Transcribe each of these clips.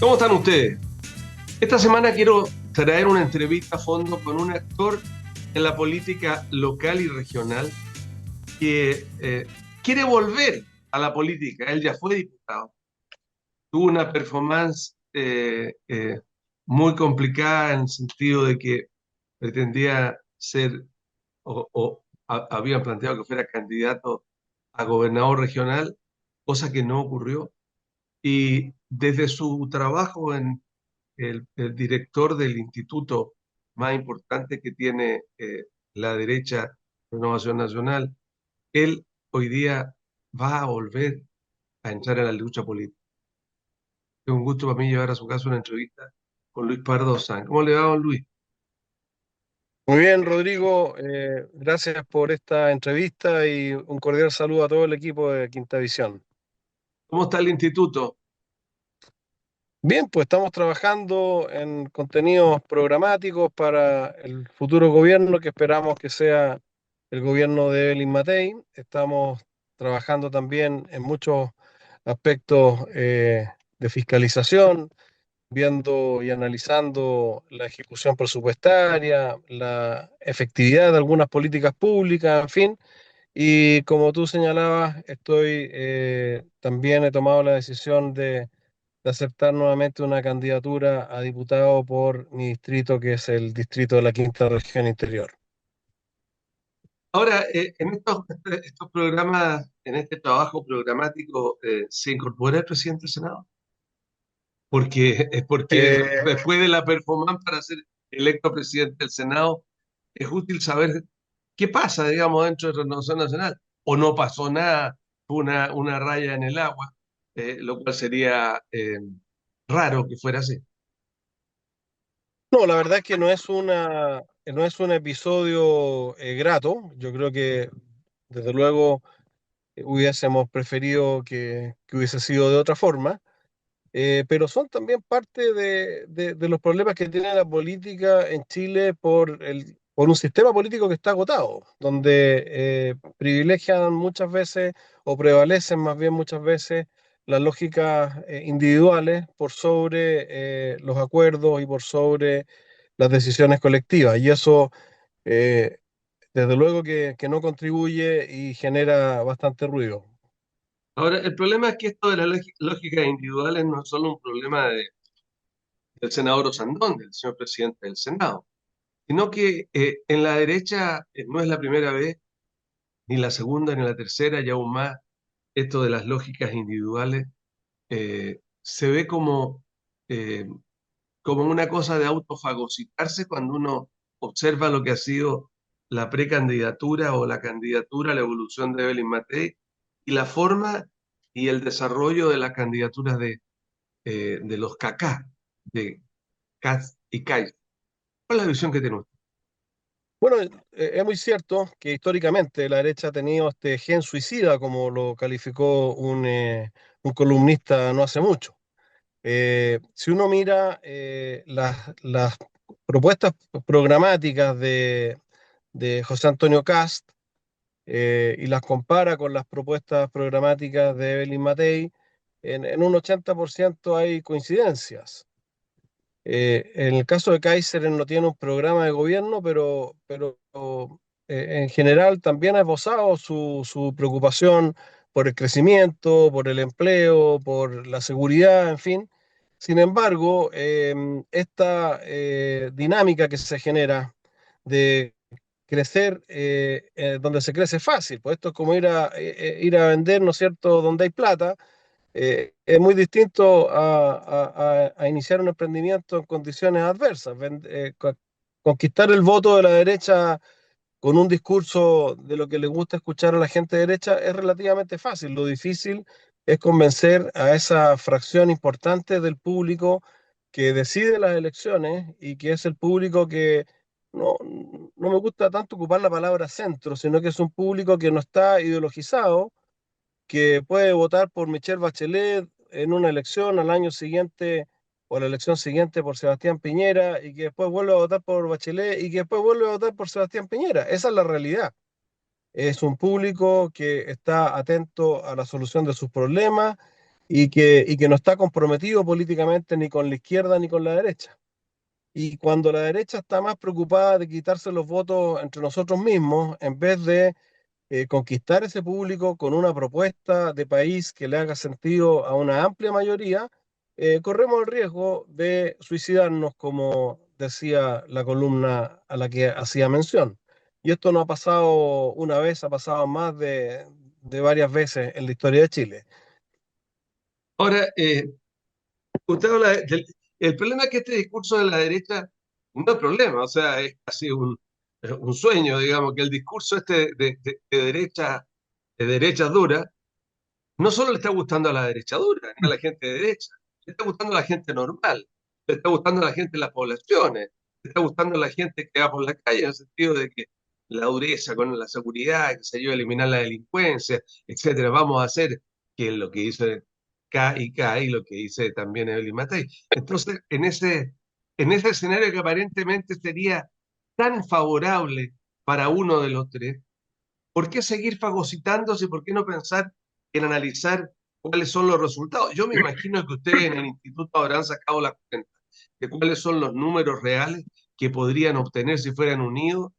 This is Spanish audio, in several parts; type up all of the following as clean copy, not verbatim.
¿Cómo están ustedes? Esta semana quiero traer una entrevista a fondo con un actor en la política local y regional que quiere volver a la política. Él ya fue diputado. Tuvo una performance muy complicada en el sentido de que pretendía ser habían planteado que fuera candidato a gobernador regional, cosa que no ocurrió. Y desde su trabajo en el director del instituto más importante que tiene la derecha, Renovación Nacional, él hoy día va a volver a entrar en la lucha política. Es un gusto para mí llevar a su casa una entrevista con Luis Pardo Sáenz. ¿Cómo le va, don Luis? Muy bien, Rodrigo, gracias por esta entrevista y un cordial saludo a todo el equipo de Quinta Visión. ¿Cómo está el instituto? Bien, pues estamos trabajando en contenidos programáticos para el futuro gobierno que esperamos que sea el gobierno de Evelyn Matei. Estamos trabajando también en muchos aspectos de fiscalización, viendo y analizando la ejecución presupuestaria, la efectividad de algunas políticas públicas, en fin. Y como tú señalabas, también he tomado la decisión de aceptar nuevamente una candidatura a diputado por mi distrito, que es el distrito de la Quinta Región Interior. Ahora, en estos programas, en este trabajo programático, ¿se incorpora el presidente del Senado? Porque Eh, después de la performance para ser electo presidente del Senado, es útil saber qué pasa, digamos, dentro de Renovación Nacional. O no pasó nada, fue una raya en el agua, lo cual sería raro que fuera así. no, la verdad es que no es un episodio grato. Yo creo que, desde luego, hubiésemos preferido que hubiese sido de otra forma. Pero son también parte de los problemas que tiene la política en Chile por un sistema político que está agotado, donde privilegian muchas veces o prevalecen más bien muchas veces las lógicas individuales por sobre los acuerdos y por sobre las decisiones colectivas. Y eso, eh, desde luego que no contribuye y genera bastante ruido. Ahora, el problema es que esto de las lógicas individuales no es solo un problema del senador Osandón, del señor presidente del Senado, sino que en la derecha no es la primera vez, ni la segunda, ni la tercera, y aún más, esto de las lógicas individuales se ve eh, como una cosa de autofagocitarse cuando uno observa lo que ha sido la precandidatura o la candidatura a la evolución de Evelyn Matei y la forma y el desarrollo de las candidaturas de los CACA, de Katz y Kais. ¿Cuál es la visión que tiene usted? Bueno, es muy cierto que históricamente la derecha ha tenido este gen suicida, como lo calificó un columnista no hace mucho. Si uno mira las propuestas programáticas de José Antonio Cast y las compara con las propuestas programáticas de Evelyn Matei, en un 80% hay coincidencias. En el caso de Kaiser, él no tiene un programa de gobierno, pero en general también ha esbozado su preocupación por el crecimiento, por el empleo, por la seguridad, en fin. Sin embargo, esta dinámica que se genera de crecer donde se crece fácil, pues esto es como ir a vender, ¿no es cierto?, donde hay plata. Es muy distinto a iniciar un emprendimiento en condiciones adversas. Conquistar el voto de la derecha con un discurso de lo que le gusta escuchar a la gente derecha es relativamente fácil. Lo difícil es convencer a esa fracción importante del público que decide las elecciones y que es el público que no, no me gusta tanto ocupar la palabra centro, sino que es un público que no está ideologizado, que puede votar por Michelle Bachelet en una elección al año siguiente o la elección siguiente por Sebastián Piñera y que después vuelve a votar por Bachelet y que después vuelve a votar por Sebastián Piñera. Esa es la realidad. Es un público que está atento a la solución de sus problemas y que no está comprometido políticamente ni con la izquierda ni con la derecha. Y cuando la derecha está más preocupada de quitarse los votos entre nosotros mismos, en vez de conquistar ese público con una propuesta de país que le haga sentido a una amplia mayoría, corremos el riesgo de suicidarnos, como decía la columna a la que hacía mención. Y esto no ha pasado una vez, ha pasado más de varias veces en la historia de Chile. Ahora, usted habla el problema es que este discurso de la derecha no es problema, o sea, es casi un sueño, digamos, que el discurso este de derecha dura, no solo le está gustando a la derecha dura, a la gente de derecha, le está gustando a la gente normal, le está gustando a la gente de las poblaciones, le está gustando a la gente que va por la calle, en el sentido de que la dureza con la seguridad, que se ayuda a eliminar la delincuencia, etcétera, vamos a hacer que lo que dice K y lo que dice también Evelyn Matei. Entonces, en ese escenario que aparentemente sería tan favorable para uno de los tres, ¿por qué seguir fagocitándose? ¿Por qué no pensar en analizar cuáles son los resultados? Yo me imagino que ustedes en el instituto habrán sacado la cuenta de cuáles son los números reales que podrían obtener si fueran unidos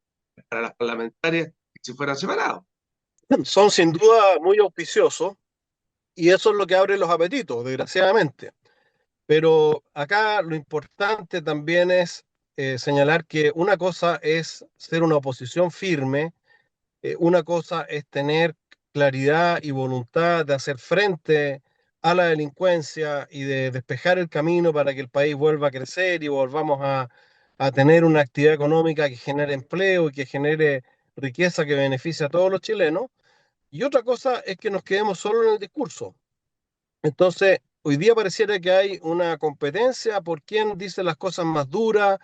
para las parlamentarias y si fueran separados. Son sin duda muy auspiciosos y eso es lo que abre los apetitos, desgraciadamente. Pero acá lo importante también es señalar que una cosa es ser una oposición firme, una cosa es tener claridad y voluntad de hacer frente a la delincuencia y de despejar el camino para que el país vuelva a crecer y volvamos a tener una actividad económica que genere empleo y que genere riqueza que beneficie a todos los chilenos. Y otra cosa es que nos quedemos solo en el discurso. Entonces, hoy día pareciera que hay una competencia por quién dice las cosas más duras,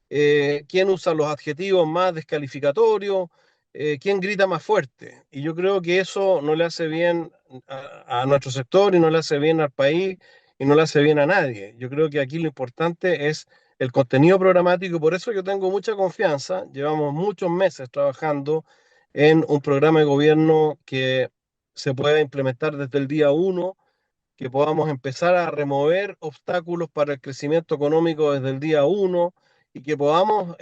quién usa los adjetivos más descalificatorios, quién grita más fuerte. Y yo creo que eso no le hace bien a nuestro sector y no le hace bien al país y no le hace bien a nadie. Yo creo que aquí lo importante es el contenido programático y por eso yo tengo mucha confianza. Llevamos muchos meses trabajando en un programa de gobierno que se pueda implementar desde el día uno, que podamos empezar a remover obstáculos para el crecimiento económico desde el día uno y que podamos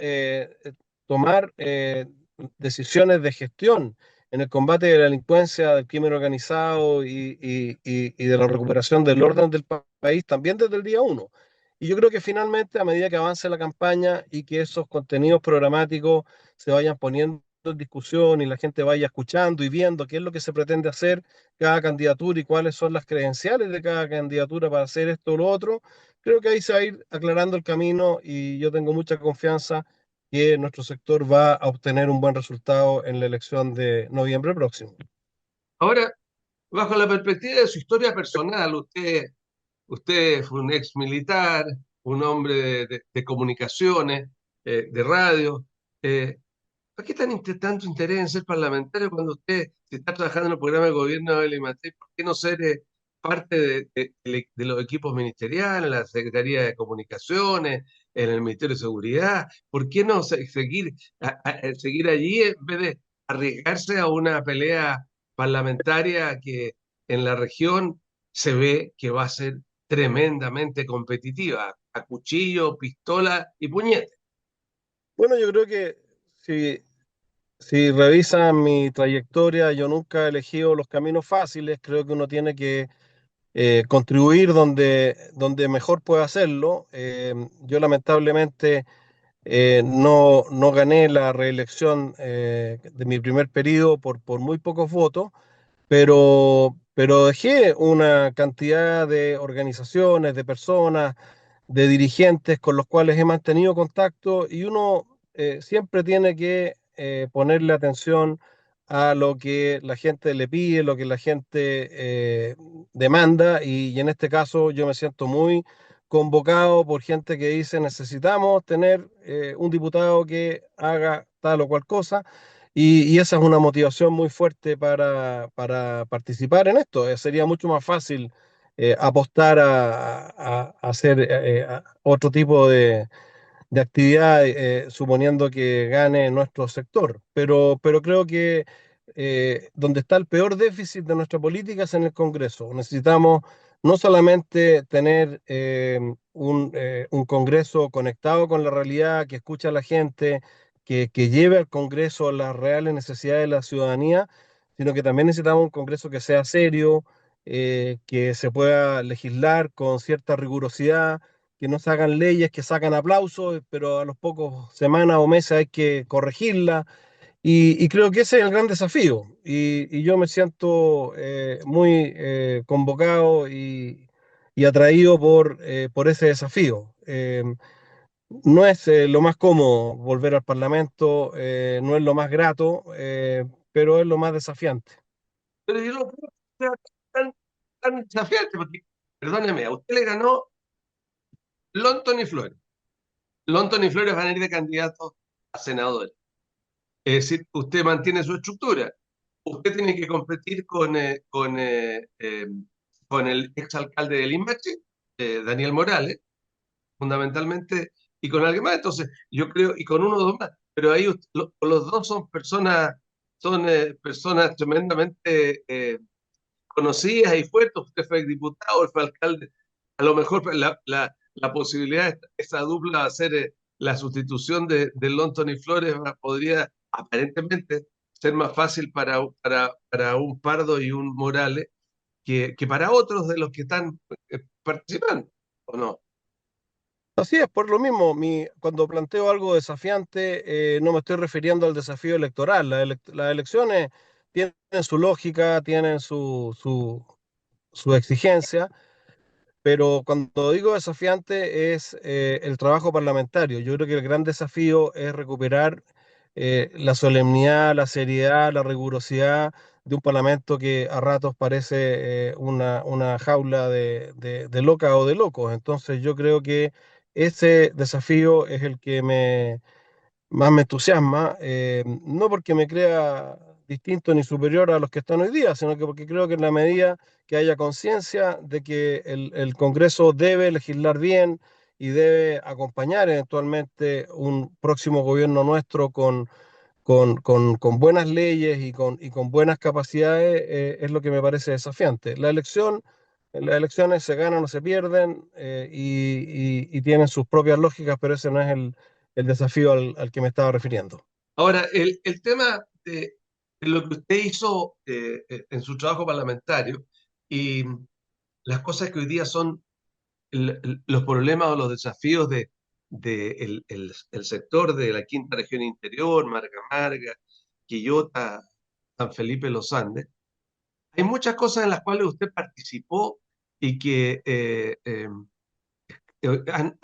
tomar decisiones de gestión en el combate de la delincuencia, del crimen organizado y de la recuperación del orden del país también desde el día uno. Y yo creo que finalmente, a medida que avance la campaña y que esos contenidos programáticos se vayan poniendo en discusión y la gente vaya escuchando y viendo qué es lo que se pretende hacer cada candidatura y cuáles son las credenciales de cada candidatura para hacer esto o lo otro, creo que ahí se va a ir aclarando el camino y yo tengo mucha confianza que nuestro sector va a obtener un buen resultado en la elección de noviembre próximo. Ahora, bajo la perspectiva de su historia personal, usted fue un ex militar, un hombre de comunicaciones, de radio. eh, ¿Por qué tanto interés en ser parlamentario cuando usted si está trabajando en el programa de gobierno de Evelyn Matei? ¿Por qué no ser parte de los equipos ministeriales, en la Secretaría de Comunicaciones, en el Ministerio de Seguridad? ¿Por qué no seguir allí en vez de arriesgarse a una pelea parlamentaria que en la región se ve que va a ser tremendamente competitiva? a cuchillo, pistola y puñete. Bueno, yo creo que si, si revisan mi trayectoria, yo nunca he elegido los caminos fáciles, creo que uno tiene que contribuir donde mejor puede hacerlo. Yo lamentablemente no gané la reelección de mi primer periodo por muy pocos votos, pero dejé una cantidad de organizaciones, de personas, de dirigentes con los cuales he mantenido contacto y uno siempre tiene que ponerle atención a lo que la gente le pide, lo que la gente demanda y en este caso yo me siento muy convocado por gente que dice necesitamos tener un diputado que haga tal o cual cosa y esa es una motivación muy fuerte para participar en esto. Sería mucho más fácil apostar a hacer otro tipo de actividad, suponiendo que gane nuestro sector. Pero creo que donde está el peor déficit de nuestra política es en el Congreso. Necesitamos no solamente tener un Congreso conectado con la realidad, que escucha a la gente, que lleve al Congreso las reales necesidades de la ciudadanía, sino que también necesitamos un Congreso que sea serio, que se pueda legislar con cierta rigurosidad, que no se hagan leyes que sacan aplausos, pero a los pocos semanas o meses hay que corregirla. Y creo que ese es el gran desafío. Y yo me siento muy convocado y atraído por ese desafío. No es lo más cómodo volver al Parlamento, no es lo más grato, pero es lo más desafiante. Pero yo no creo que sea tan, tan desafiante, porque, perdóneme, a usted le ganó Lonton y Flores. Lonton y Flores van a ir de candidatos a senadores. Es decir, usted mantiene su estructura. Usted tiene que competir con el exalcalde de Limache, Daniel Morales, fundamentalmente, y con alguien más. Entonces, yo creo, y con uno o dos más. Pero ahí los dos son personas tremendamente conocidas y fuertes. Usted fue diputado, él fue alcalde. A lo mejor la posibilidad de esa dupla va a ser la sustitución de Lonton y Flores podría aparentemente ser más fácil para un Pardo y un Morales que para otros de los que están participando, ¿o no? Así es, por lo mismo, cuando planteo algo desafiante, no me estoy refiriendo al desafío electoral. Las elecciones tienen su lógica, tienen su exigencia, pero cuando digo desafiante es el trabajo parlamentario. Yo creo que el gran desafío es recuperar la solemnidad, la seriedad, la rigurosidad de un parlamento que a ratos parece una jaula de loca o de locos. Entonces yo creo que ese desafío es el que más me entusiasma, no porque me crea distinto ni superior a los que están hoy día, sino que porque creo que en la medida que haya conciencia de que el Congreso debe legislar bien y debe acompañar eventualmente un próximo gobierno nuestro con buenas leyes y con buenas capacidades, es lo que me parece desafiante. Las elecciones se ganan o se pierden y tienen sus propias lógicas, pero ese no es el desafío al que me estaba refiriendo. Ahora, el tema de lo que usted hizo en su trabajo parlamentario y las cosas que hoy día son los problemas o los desafíos el sector de la quinta región interior, Marga Marga, Quillota, San Felipe, Los Andes. Hay muchas cosas en las cuales usted participó y que han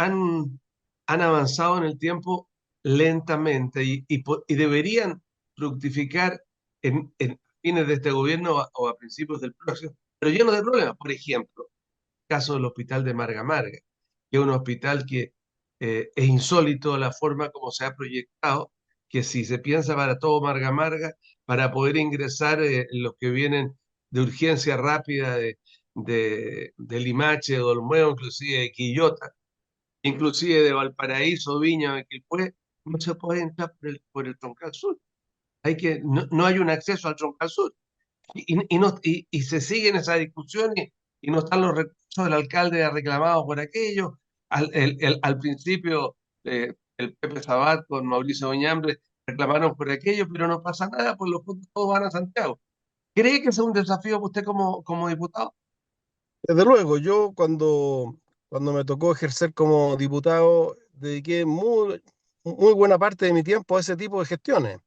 avanzado en el tiempo lentamente y deberían fructificar en fines de este gobierno o a principios del próximo, pero lleno de problemas. Por ejemplo, caso del hospital de Marga Marga, que es un hospital que es insólito la forma como se ha proyectado, que si se piensa para todo Marga Marga, para poder ingresar los que vienen de urgencia rápida de Limache, de Olmueo, inclusive de Quillota, inclusive de Valparaíso, Viña, de Quilpué, no se puede entrar por el Troncal Sur. No hay un acceso al Troncal Sur y se siguen esas discusiones y no están los recursos del alcalde reclamados por aquello. Al principio, el Pepe Sabat con Mauricio Oñambre reclamaron por aquello, pero no pasa nada, pues los fondos todos van a Santiago. ¿Cree que ese es un desafío para usted como diputado? Desde luego, yo cuando me tocó ejercer como diputado, dediqué muy buena parte de mi tiempo a ese tipo de gestiones.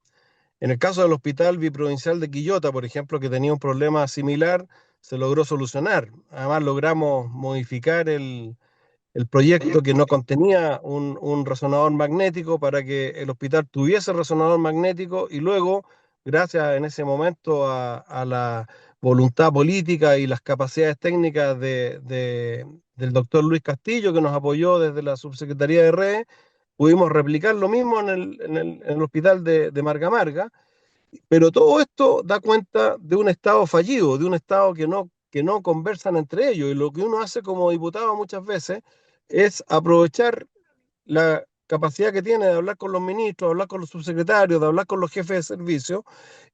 En el caso del Hospital Biprovincial de Quillota, por ejemplo, que tenía un problema similar, se logró solucionar. Además, logramos modificar el proyecto que no contenía un resonador magnético para que el hospital tuviese resonador magnético y luego, gracias en ese momento a la voluntad política y las capacidades técnicas del doctor Luis Castillo, que nos apoyó desde la Subsecretaría de Redes, pudimos replicar lo mismo en el hospital de Marga Marga, pero todo esto da cuenta de un Estado fallido, de un Estado que no conversan entre ellos. Y lo que uno hace como diputado muchas veces es aprovechar la capacidad que tiene de hablar con los ministros, de hablar con los subsecretarios, de hablar con los jefes de servicio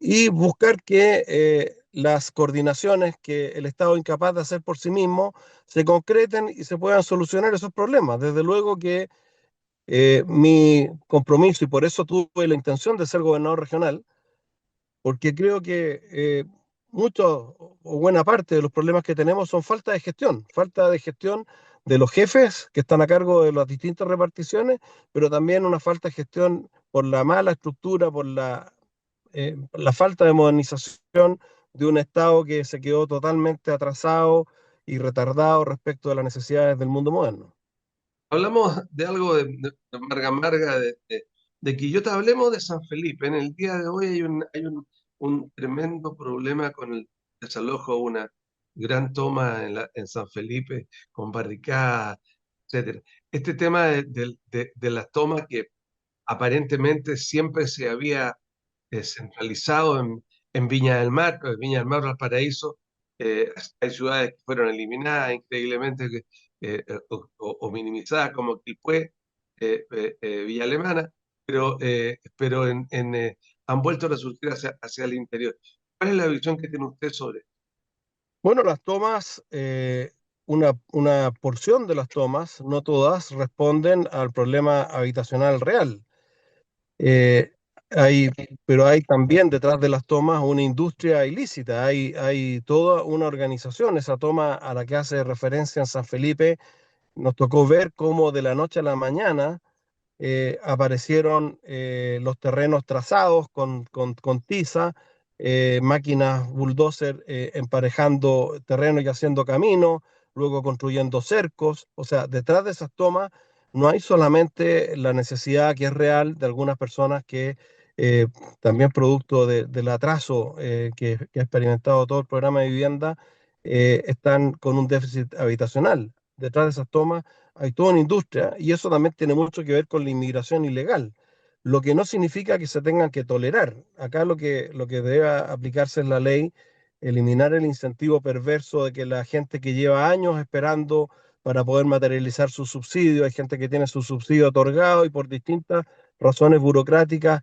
y buscar que las coordinaciones que el Estado es incapaz de hacer por sí mismo se concreten y se puedan solucionar esos problemas. Desde luego que mi compromiso, y por eso tuve la intención de ser gobernador regional, porque creo que mucho o buena parte de los problemas que tenemos son falta de gestión de los jefes que están a cargo de las distintas reparticiones, pero también una falta de gestión por la mala estructura, por la falta de modernización de un Estado que se quedó totalmente atrasado y retardado respecto de las necesidades del mundo moderno. Hablamos de algo de Marga Marga, de Quillota, hablemos de San Felipe. En el día de hoy un tremendo problema con el desalojo de una gran toma en San Felipe, con barricadas, etcétera. Este tema de las tomas que aparentemente siempre se había centralizado en Viña del Mar, Viña del Mar, Valparaíso, hay ciudades que fueron eliminadas increíblemente o minimizadas como Quilpué, Villa Alemana, pero han vuelto a resurgir hacia el interior. ¿Cuál es la visión que tiene usted sobre esto? Bueno, las tomas, una porción de las tomas, no todas, responden al problema habitacional real. Eh, hay, pero hay también detrás de las tomas una industria ilícita, hay toda una organización. Esa toma a la que hace referencia en San Felipe, nos tocó ver cómo de la noche a la mañana aparecieron los terrenos trazados con tiza, máquinas bulldozer emparejando terreno y haciendo camino, luego construyendo cercos. O sea, detrás de esas tomas no hay solamente la necesidad que es real de algunas personas que eh, también producto del atraso que ha experimentado todo el programa de vivienda, están con un déficit habitacional. Detrás de esas tomas hay toda una industria y eso también tiene mucho que ver con la inmigración ilegal, lo que no significa que se tengan que tolerar. Acá lo que debe aplicarse es la ley, eliminar el incentivo perverso de que la gente que lleva años esperando para poder materializar su subsidio, hay gente que tiene su subsidio otorgado y por distintas razones burocráticas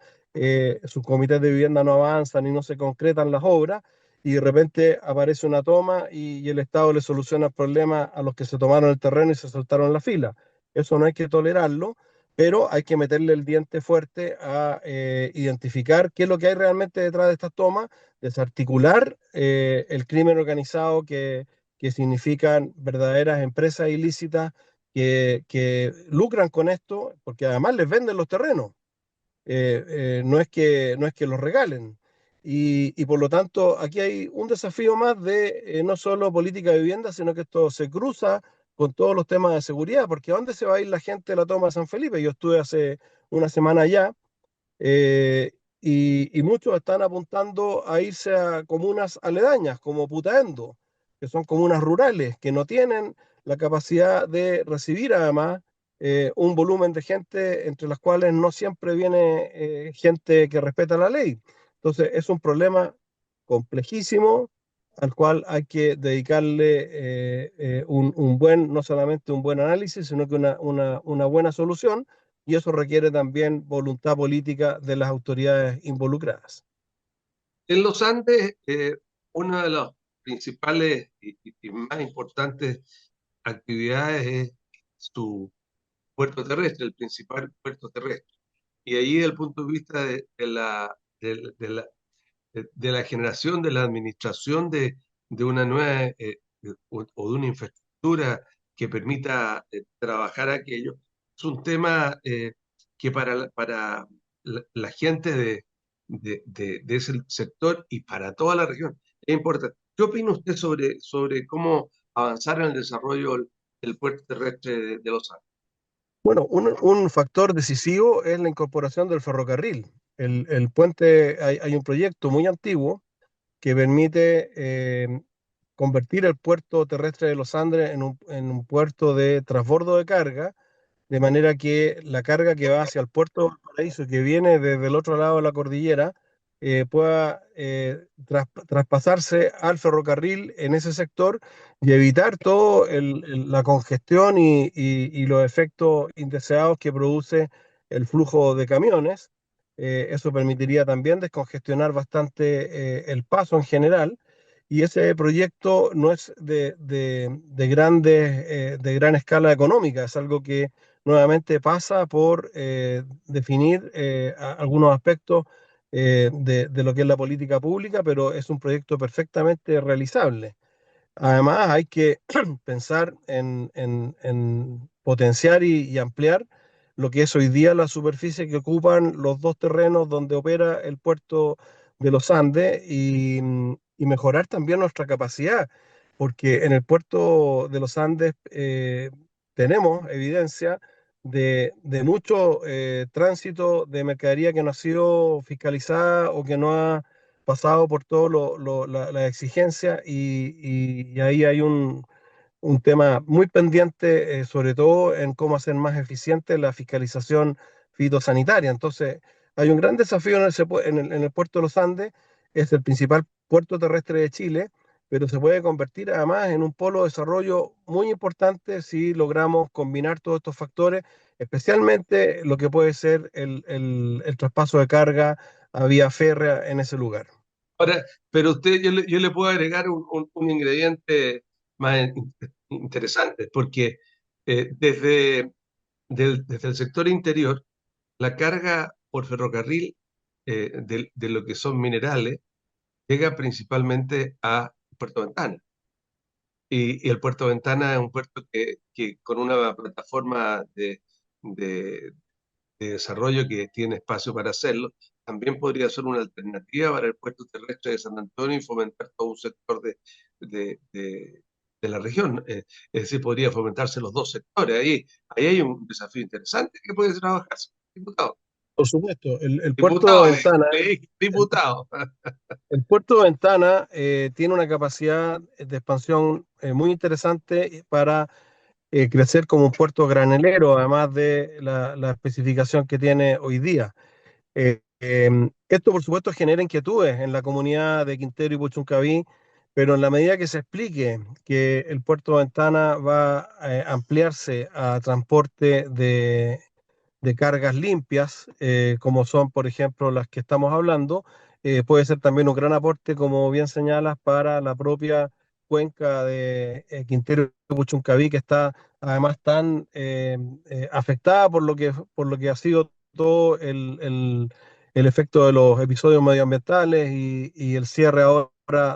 sus comités de vivienda no avanzan y no se concretan las obras y de repente aparece una toma y el Estado le soluciona el problema a los que se tomaron el terreno y se saltaron la fila. Eso no hay que tolerarlo, pero hay que meterle el diente fuerte a identificar qué es lo que hay realmente detrás de estas tomas, desarticular el crimen organizado que significan verdaderas empresas ilícitas que lucran con esto, porque además les venden los terrenos. No es que los regalen. Y por lo tanto, aquí hay un desafío más de no solo política de vivienda, sino que esto se cruza con todos los temas de seguridad, porque ¿a dónde se va a ir la gente de la toma de San Felipe? Yo estuve hace una semana allá eh, y muchos están apuntando a irse a comunas aledañas, como Putaendo, que son comunas rurales, que no tienen la capacidad de recibir además un volumen de gente, entre las cuales no siempre viene gente que respeta la ley. Entonces, es un problema complejísimo al cual hay que dedicarle un buen, no solamente un buen análisis, sino que una buena solución y eso requiere también voluntad política de las autoridades involucradas. En los Andes, una de las principales y más importantes actividades es su puerto terrestre, el principal puerto terrestre. Y ahí, desde el punto de vista de la generación, de la administración de una nueva o de una infraestructura que permita trabajar aquello, es un tema que para la gente de ese sector y para toda la región es importante. ¿Qué opina usted sobre cómo avanzar en el desarrollo del puerto terrestre de Los Ángeles? Bueno, un factor decisivo es la incorporación del ferrocarril. El puente, hay un proyecto muy antiguo que permite convertir el puerto terrestre de Los Andes en un puerto de transbordo de carga, de manera que la carga que va hacia el puerto de Valparaíso, que viene desde el otro lado de la cordillera, pueda traspasarse al ferrocarril en ese sector y evitar toda la congestión y los efectos indeseados que produce el flujo de camiones. Eso permitiría también descongestionar bastante el paso en general. Y ese proyecto no es de gran escala económica, es algo que nuevamente pasa por definir algunos aspectos de lo que es la política pública, pero es un proyecto perfectamente realizable. Además, hay que pensar en potenciar y ampliar lo que es hoy día la superficie que ocupan los dos terrenos donde opera el puerto de los Andes y mejorar también nuestra capacidad, porque en el puerto de los Andes tenemos evidencia de mucho tránsito de mercadería que no ha sido fiscalizada o que no ha pasado por todas las exigencias y ahí hay un tema muy pendiente, sobre todo en cómo hacer más eficiente la fiscalización fitosanitaria. Entonces, hay un gran desafío en el puerto de los Andes, es el principal puerto terrestre de Chile, pero se puede convertir además en un polo de desarrollo muy importante si logramos combinar todos estos factores, especialmente lo que puede ser el traspaso de carga a vía férrea en ese lugar. Ahora, pero yo le puedo agregar un ingrediente más interesante, porque desde el sector interior, la carga por ferrocarril de lo que son minerales llega principalmente a Puerto Ventana. Y el Puerto Ventana es un puerto que con una plataforma de, de desarrollo que tiene espacio para hacerlo, también podría ser una alternativa para el puerto terrestre de San Antonio y fomentar todo un sector de, de- de la región. Es decir, podría fomentarse los dos sectores. Ahí hay un desafío interesante que puede trabajarse. Diputado, Por supuesto, el puerto diputado, de Ventana, le dije, el, diputado. el puerto de Ventana tiene una capacidad de expansión muy interesante para crecer como un puerto granelero, además de la especificación que tiene hoy día. Esto, por supuesto, genera inquietudes en la comunidad de Quintero y Puchuncaví, pero en la medida que se explique que el puerto de Ventana va a ampliarse a transporte de cargas limpias, como son, por ejemplo, las que estamos hablando, puede ser también un gran aporte, como bien señalas, para la propia cuenca de Quintero y Puchuncaví, que está además tan afectada por lo que ha sido todo el efecto de los episodios medioambientales y el cierre ahora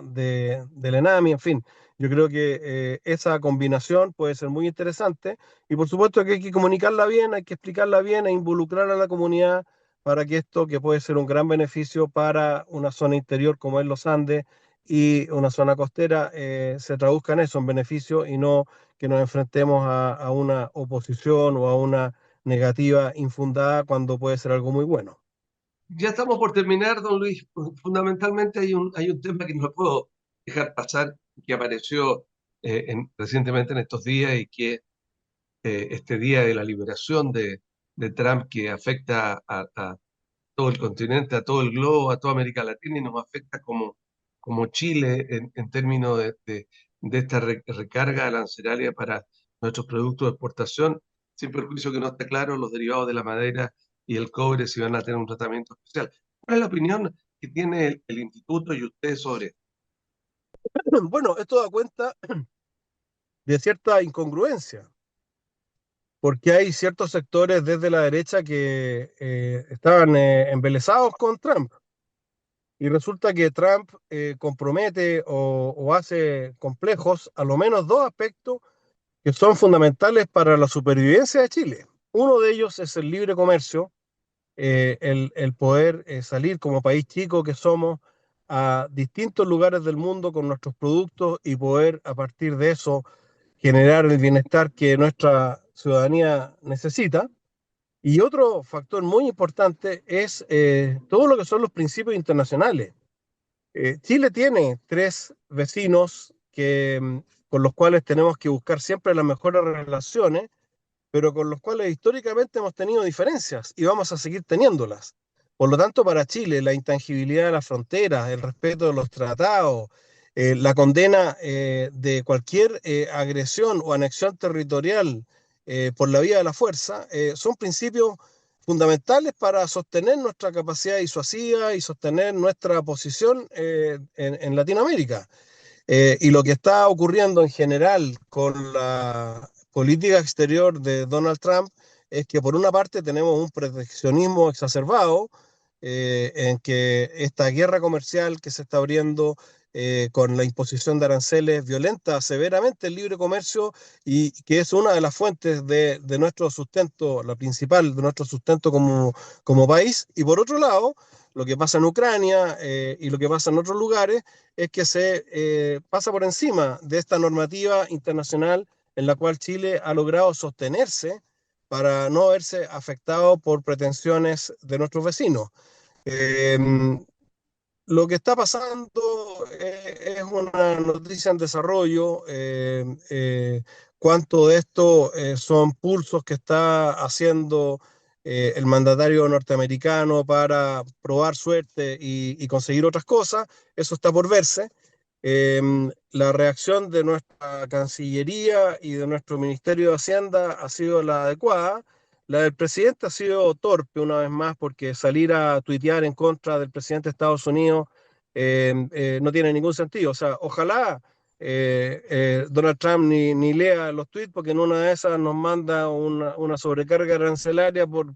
del ENAMI, en fin. Yo creo que esa combinación puede ser muy interesante y por supuesto que hay que comunicarla bien, hay que explicarla bien e involucrar a la comunidad para que esto, que puede ser un gran beneficio para una zona interior como es los Andes y una zona costera, se traduzca en eso, en beneficio y no que nos enfrentemos a una oposición o a una negativa infundada cuando puede ser algo muy bueno. Ya estamos por terminar, don Luis. Fundamentalmente hay un tema que no puedo dejar pasar, que apareció recientemente en estos días y que este día de la liberación de Trump que afecta a todo el continente, a todo el globo, a toda América Latina y nos afecta como Chile en términos de esta recarga arancelaria para nuestros productos de exportación, sin perjuicio que no esté claro los derivados de la madera y el cobre si van a tener un tratamiento especial. ¿Cuál es la opinión que tiene el instituto y ustedes sobre esto? Bueno, esto da cuenta de cierta incongruencia. porque hay ciertos sectores desde la derecha que estaban embelesados con Trump. Y resulta que Trump compromete o hace complejos a lo menos dos aspectos que son fundamentales para la supervivencia de Chile. Uno de ellos es el libre comercio, el poder salir como país chico que somos a distintos lugares del mundo con nuestros productos y poder a partir de eso generar el bienestar que nuestra ciudadanía necesita. Y otro factor muy importante es todo lo que son los principios internacionales. Chile tiene tres vecinos con los cuales tenemos que buscar siempre las mejores relaciones, pero con los cuales históricamente hemos tenido diferencias y vamos a seguir teniéndolas. Por lo tanto, para Chile, la intangibilidad de las fronteras, el respeto de los tratados, la condena de cualquier agresión o anexión territorial por la vía de la fuerza, son principios fundamentales para sostener nuestra capacidad disuasiva y sostener nuestra posición en Latinoamérica. Y lo que está ocurriendo en general con la política exterior de Donald Trump es que por una parte tenemos un proteccionismo exacerbado, en que esta guerra comercial que se está abriendo con la imposición de aranceles violenta severamente el libre comercio y que es una de las fuentes de nuestro sustento, la principal de nuestro sustento como país. Y por otro lado, lo que pasa en Ucrania y lo que pasa en otros lugares es que se pasa por encima de esta normativa internacional en la cual Chile ha logrado sostenerse para no verse afectado por pretensiones de nuestros vecinos. Eh, lo que está pasando es una noticia en desarrollo. Cuánto de esto son pulsos que está haciendo el mandatario norteamericano para probar suerte y conseguir otras cosas, eso está por verse. La reacción de nuestra Cancillería y de nuestro Ministerio de Hacienda ha sido la adecuada. La del presidente ha sido torpe una vez más porque salir a tuitear en contra del presidente de Estados Unidos no tiene ningún sentido. O sea, ojalá Donald Trump ni lea los tweets porque en una de esas nos manda una sobrecarga arancelaria por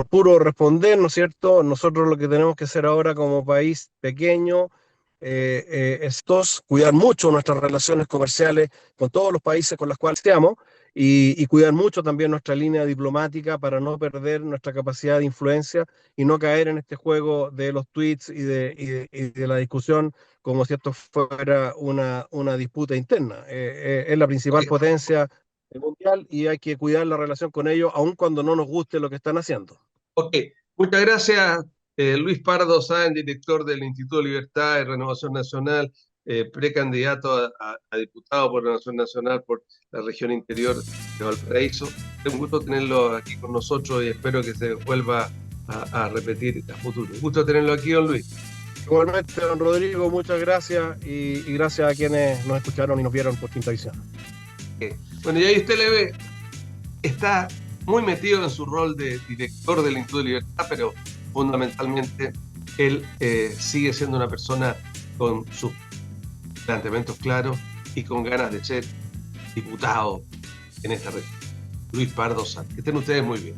puro responder, ¿no es cierto? Nosotros lo que tenemos que hacer ahora como país pequeño es cuidar mucho nuestras relaciones comerciales con todos los países con los cuales estamos y cuidar mucho también nuestra línea diplomática para no perder nuestra capacidad de influencia y no caer en este juego de los tweets y de la discusión como si esto fuera una disputa interna. Es la principal Ok, potencia mundial y hay que cuidar la relación con ellos, aun cuando no nos guste lo que están haciendo. ok. Muchas gracias, Luis Pardo Sáenz, director del Instituto de Libertad y Renovación Nacional, precandidato a diputado por Renovación Nacional por la región interior de Valparaíso. Es un gusto tenerlo aquí con nosotros y espero que se vuelva a repetir a futuro. Un gusto tenerlo aquí, don Luis. Igualmente, don Rodrigo, muchas gracias y gracias a quienes nos escucharon y nos vieron por Quinta Visión. Bueno, y ahí usted le ve, está muy metido en su rol de director del Instituto de Libertad, pero fundamentalmente él sigue siendo una persona con sus planteamientos claros y con ganas de ser diputado en esta región. Luis Pardo Sáenz. Que estén ustedes muy bien.